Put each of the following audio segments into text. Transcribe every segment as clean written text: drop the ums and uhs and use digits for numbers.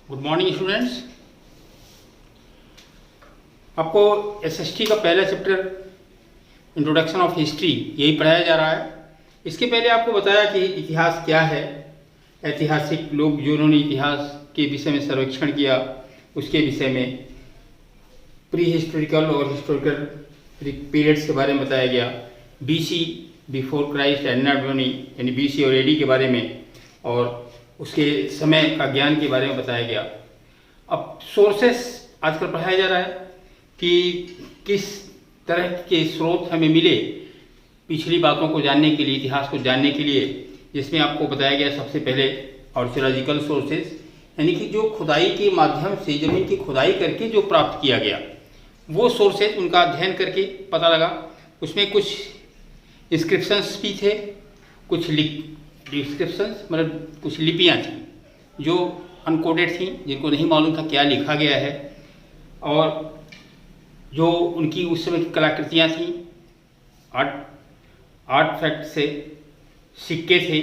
Good morning students. आपको SST का पहला चैप्टर इंट्रोडक्शन ऑफ हिस्ट्री यही पढ़ाया जा रहा है। इसके पहले आपको बताया कि इतिहास क्या है, ऐतिहासिक लोग जिन्होंने इतिहास के विषय में सर्वेक्षण किया उसके विषय में, प्री हिस्टोरिकल और हिस्टोरिकल पीरियड्स के बारे में बताया गया, बीसी बिफोर क्राइस्ट एंड यानी बीसी और एडी के बारे में, और उसके समय का ज्ञान के बारे में बताया गया। अब सोर्सेस आजकल पढ़ाया जा रहा है कि किस तरह के स्रोत हमें मिले पिछली बातों को जानने के लिए, इतिहास को जानने के लिए, जिसमें आपको बताया गया सबसे पहले आर्कियोलॉजिकल सोर्सेस, यानी कि जो खुदाई के माध्यम से ज़मीन की खुदाई करके जो प्राप्त किया गया वो सोर्सेज, उनका अध्ययन करके पता लगा। उसमें कुछ इंस्क्रिप्शंस भी थे, कुछ डिस्क्रिप्शंस मतलब कुछ लिपियाँ थीं जो अनकोडेड थीं, जिनको नहीं मालूम था क्या लिखा गया है, और जो उनकी उस समय की कलाकृतियाँ थीं, आर्ट फैक्ट से सिक्के थे,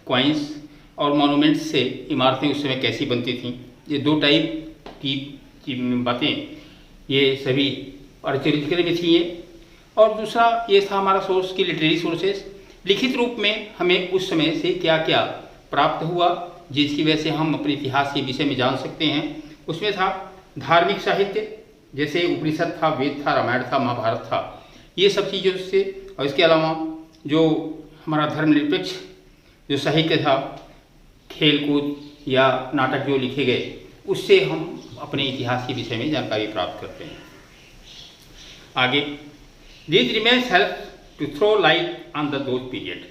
कॉइन्स और मॉन्यूमेंट्स से इमारतें उस समय कैसी बनती थीं। ये दो टाइप की बातें ये सभी आर्कियोलॉजिकल में थी ये। और दूसरा ये था हमारा सोर्स की लिटरेरी सोर्सेस, लिखित रूप में हमें उस समय से क्या क्या प्राप्त हुआ जिसकी वजह से हम अपने इतिहास के विषय में जान सकते हैं। उसमें था धार्मिक साहित्य, जैसे उपनिषद था, वेद था, रामायण था, महाभारत था, ये सब चीज़ों से। और इसके अलावा जो हमारा धर्मनिरपेक्ष जो साहित्य था, खेल कूद या नाटक जो लिखे गए, उससे हम अपने इतिहास के विषय में जानकारी प्राप्त करते हैं। आगे these remains help to throw light on the those period,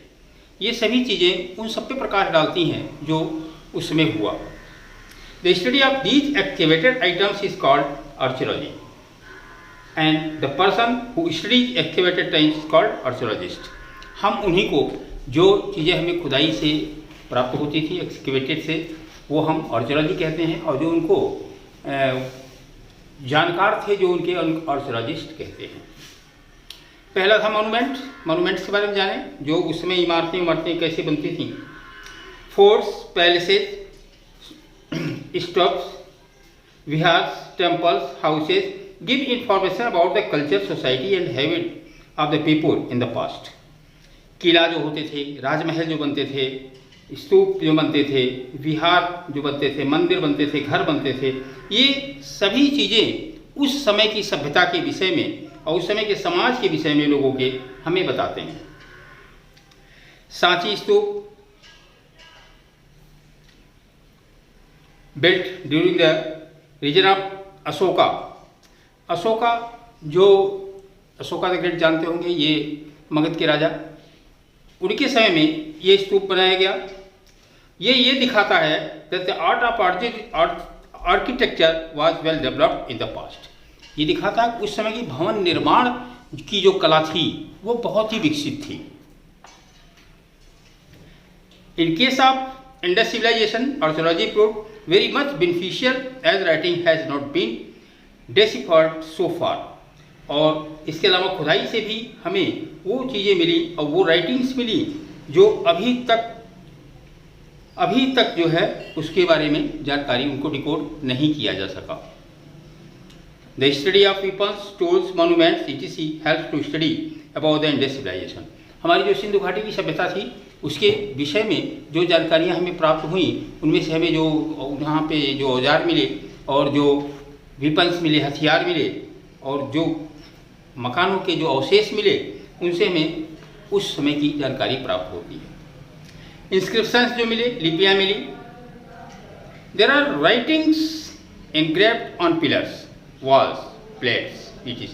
ये सभी चीज़ें उन सब पे प्रकाश डालती हैं जो उस समय हुआ। The study of these activated items is called archaeology and the person who studies activated times is called archaeologist. हम उन्हीं को जो चीज़ें हमें खुदाई से प्राप्त होती थी, एक्सकेवेटेड से, वो हम आर्कियोलॉजी कहते हैं, और जो उनको जानकार थे जो उनके आर्कियोलॉजिस्ट कहते हैं। पहला था मॉन्यूमेंट्स के बारे में जाने, जो उस समय इमारतें कैसे बनती थीं। Forts, palaces, stops, viharas, temples, houses give information about the culture, society and habit of the people in the past. किला जो होते थे, राजमहल जो बनते थे, स्तूप जो बनते थे, विहार जो बनते थे, मंदिर बनते थे, घर बनते थे, ये सभी चीज़ें उस समय की सभ्यता के विषय में और उस समय के समाज के विषय में लोगों के हमें बताते हैं। Sanchi stupa built during the region of Ashoka. Ashoka the great जानते होंगे, ये मगध के राजा, उनके समय में ये स्तूप बनाया गया। ये दिखाता है that the art of architecture was well developed in the past. ये दिखाता है उस समय की भवन निर्माण की जो कला थी वो बहुत ही विकसित थी। In case of Indus civilisation, archaeology proved very much beneficial as writing has not been deciphered so far. और इसके अलावा खुदाई से भी हमें वो चीज़ें मिली और वो राइटिंग्स मिली जो अभी तक जो है उसके बारे में जानकारी उनको डिकोड नहीं किया जा सका। The study of weapons, tools, monuments etc help to study about the Indus civilization. हमारी जो सिंधु घाटी की सभ्यता थी उसके विषय में जो जानकारियाँ हमें प्राप्त हुई, उनमें से हमें जो यहाँ पे जो औजार मिले और जो वेपन्स मिले, हथियार मिले, और जो मकानों के जो अवशेष मिले, उनसे हमें उस समय की जानकारी प्राप्त होती है। इंस्क्रिप्शंस जो मिले, लिपियाँ मिली। There are writings engraved on pillars, walls, plates etc।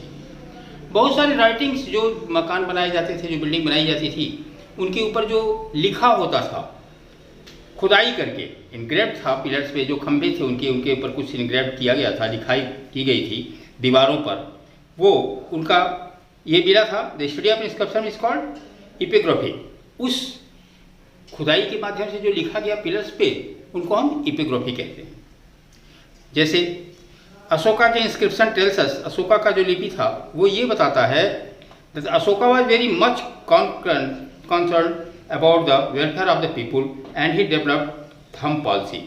बहुत सारे राइटिंग्स जो मकान बनाए जाते थे, जो बिल्डिंग बनाई जाती थी, उनके ऊपर जो लिखा होता था खुदाई करके, इनग्रेव्ड था, पिलर्स पे जो खंभे थे उनके ऊपर कुछ इनग्रेव्ड किया गया था, लिखाई की गई थी दीवारों पर, वो उनका ये मिला था। The study of inscription is called epigraphy. उस खुदाई के माध्यम से जो लिखा गया पिलर्स पे, उनको हम इपिग्राफी कहते हैं। जैसे अशोका के इंस्क्रिप्शन टेल्स अस, अशोका का जो लिपि था वो ये बताता है that Ashoka was very much concern about the welfare of the people and he developed thumb policy.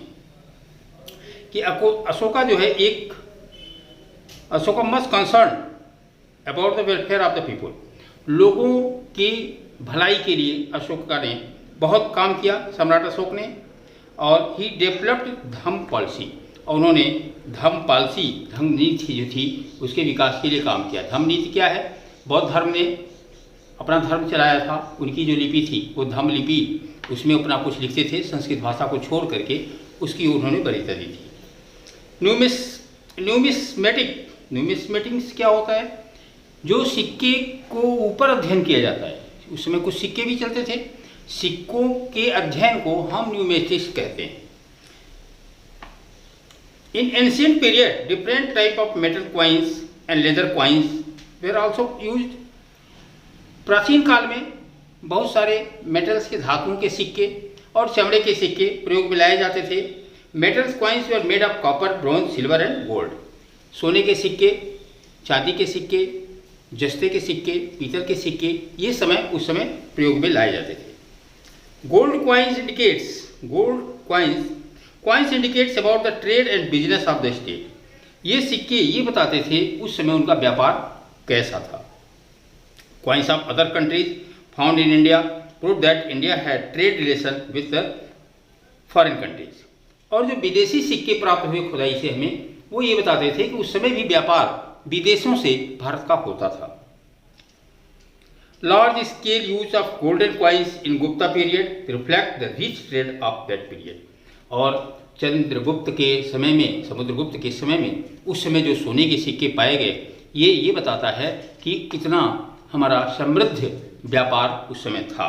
कि अशोका जो है Ashoka must concern about the welfare of the people, लोगों की भलाई के लिए अशोका ने बहुत काम किया, सम्राट अशोक ने। और ही डेवलप्ड धम्म पॉलिसी, और उन्होंने धम्म नीति जो थी उसके विकास के लिए काम किया। धम्म नीति क्या है? बौद्ध धर्म ने अपना धर्म चलाया था, उनकी जो लिपि थी वो धम्म लिपि, उसमें अपना कुछ लिखते थे, संस्कृत भाषा को छोड़ करके उसकी उन्होंने वरीयता दी थी। न्यूमिस्मेटिक्स क्या होता है? जो सिक्के को ऊपर अध्ययन किया जाता है, उस समय कुछ सिक्के भी चलते थे, सिक्कों के अध्ययन को हम न्यूमिस्टिक्स कहते हैं। इन ancient period different type of metal coins and leather coins where also used. प्राचीन काल में बहुत सारे मेटल्स के, धातुओं के सिक्के और चमड़े के सिक्के प्रयोग में लाए जाते थे। Metals coins were made of copper, bronze, silver and gold. सोने के सिक्के, चांदी के सिक्के, जस्ते के सिक्के, पीतल के सिक्के, ये उस समय प्रयोग में लाए जाते थे। Gold coins indicates about the trade and business of the state. ये सिक्के ये बताते थे उस समय उनका व्यापार कैसा था। Coins of other countries found in India prove that India had trade relation with the foreign countries. और जो विदेशी सिक्के प्राप्त हुए खुदाई से हमें, वो ये बताते थे कि उस समय भी व्यापार विदेशों से भारत का होता था। Large scale use of golden coins in Gupta period reflect the rich trade off that period. और समुद्रगुप्त के समय में उस समय जो सोने के सिक्के पाए गए, ये बताता है कि कितना हमारा समृद्ध व्यापार उस समय था।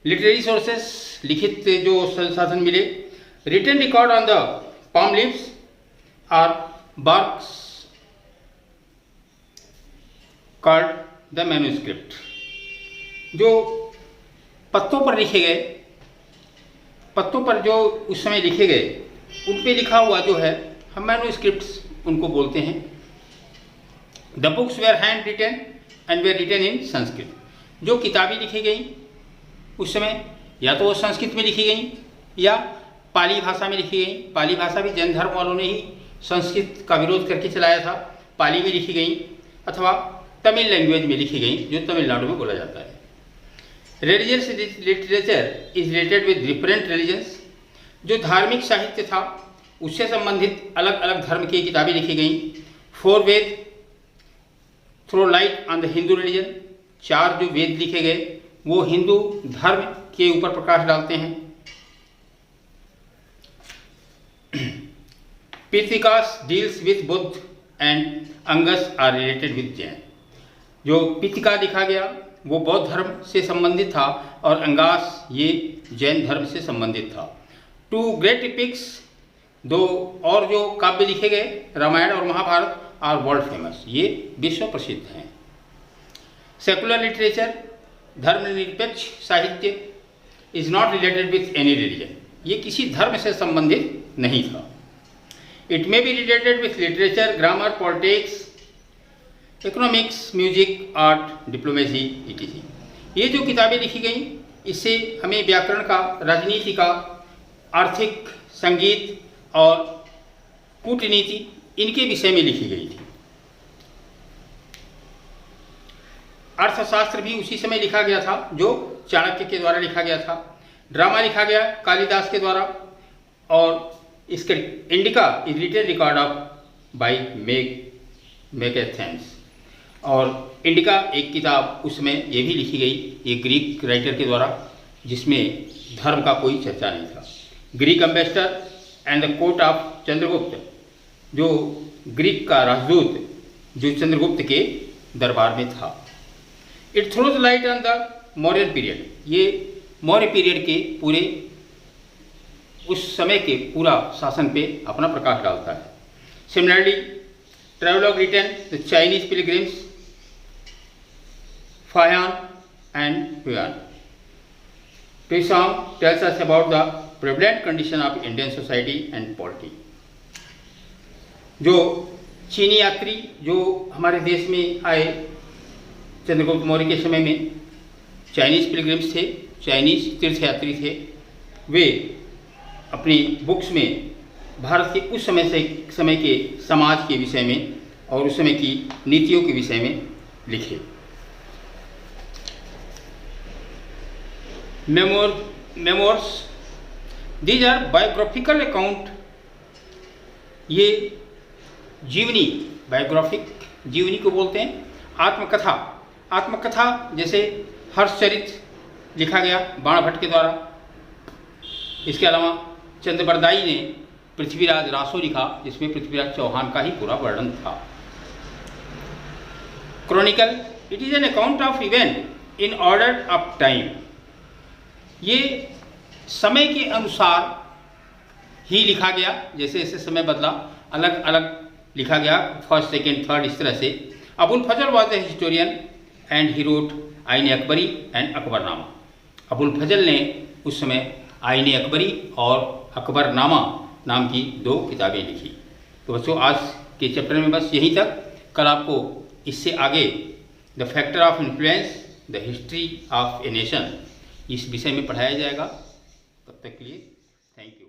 लिटरेरी सोर्सेस, लिखित जो संसाधन मिले, written record on the palm leaves or barks called the manuscript। जो पत्तों पर जो उस समय लिखे गए, उन पे लिखा हुआ जो है, हम मैन्युस्क्रिप्ट्स उनको बोलते हैं। The books were hand written and were written in Sanskrit. जो किताबें लिखी गई उस समय, या तो वो संस्कृत में लिखी गई या पाली भाषा में लिखी गई। पाली भाषा भी जैन धर्म वालों ने ही संस्कृत का विरोध करके चलाया था, पाली में लिखी गई, अथवा तमिल लैंग्वेज में लिखी गई, जो तमिलनाडु में बोला जाता है। Religious literature is related with different religions. जो धार्मिक साहित्य था उससे संबंधित अलग अलग धर्म की किताबें लिखी गई। 4 Veda throw light on the Hindu religion. 4 जो वेद लिखे गए वो हिंदू धर्म के ऊपर प्रकाश डालते हैं। Pitakas deals with Buddha and Angas are related with Jain. जो पिथिका लिखा गया वो बौद्ध धर्म से संबंधित था और अंगास ये जैन धर्म से संबंधित था। 2 ग्रेट एपिक्स, 2 और जो काव्य लिखे गए, रामायण और महाभारत, आर वर्ल्ड फेमस, ये विश्व प्रसिद्ध हैं। सेकुलर लिटरेचर, धर्मनिरपेक्ष साहित्य, is not related with any religion. ये किसी धर्म से संबंधित नहीं था। It may be related with literature, grammar, politics, economics, music, art, diplomacy etc। ये जो किताबें लिखी गई इससे हमें व्याकरण का, राजनीति का, आर्थिक, संगीत और कूटनीति, इनके विषय में लिखी गई थी। अर्थशास्त्र भी उसी समय लिखा गया था जो चाणक्य के द्वारा लिखा गया था। ड्रामा लिखा गया कालिदास के द्वारा। और इसके Indica is written record of by Megasthenes. और इंडिका एक किताब उसमें ये भी लिखी गई, ये ग्रीक राइटर के द्वारा, जिसमें धर्म का कोई चर्चा नहीं था। Greek ambassador and the court of Chandragupta, जो ग्रीक का राजदूत जो चंद्रगुप्त के दरबार में था। It throws light on the Mauryan period. ये मौर्य पीरियड के पूरे उस समय के पूरा शासन पे अपना प्रकाश डालता है। Similarly travelogue written the Chinese pilgrims, Fahien and Huan. Tsang tells us about the prevalent condition of Indian society and polity. जो चीनी यात्री जो हमारे देश में आए चंद्रगुप्त मौर्य के समय में, चाइनीज पिलग्रिम्स थे, चाइनीज तीर्थयात्री थे, वे अपनी बुक्स में भारत के उस समय के समाज के विषय में और उस समय की नीतियों के विषय में लिखे। Memoirs, these are biographical account, ये जीवनी, बायोग्राफिक जीवनी को बोलते हैं। आत्मकथा, आत्मकथा जैसे हर्षचरित लिखा गया बाणभट्ट के द्वारा। इसके अलावा चंद्रबरदाई ने पृथ्वीराज रासो लिखा, जिसमें पृथ्वीराज चौहान का ही पूरा वर्णन था। Chronicle, it is an account of event in order of time, ये समय के अनुसार ही लिखा गया, जैसे जैसे समय बदला अलग अलग लिखा गया, फर्स्ट सेकेंड थर्ड इस तरह से। Abul Fazal was a historian and he wrote Ain Akbari and Akbarnama. Abul Fazal ने उस समय आईन अकबरी और अकबरनामा नाम की 2 किताबें लिखी। तो बच्चों आज के चैप्टर में बस यहीं तक। कल आपको इससे आगे the factor of influence, the history of a nation, इस विषय में पढ़ाया जाएगा। तब तक के लिए थैंक यू।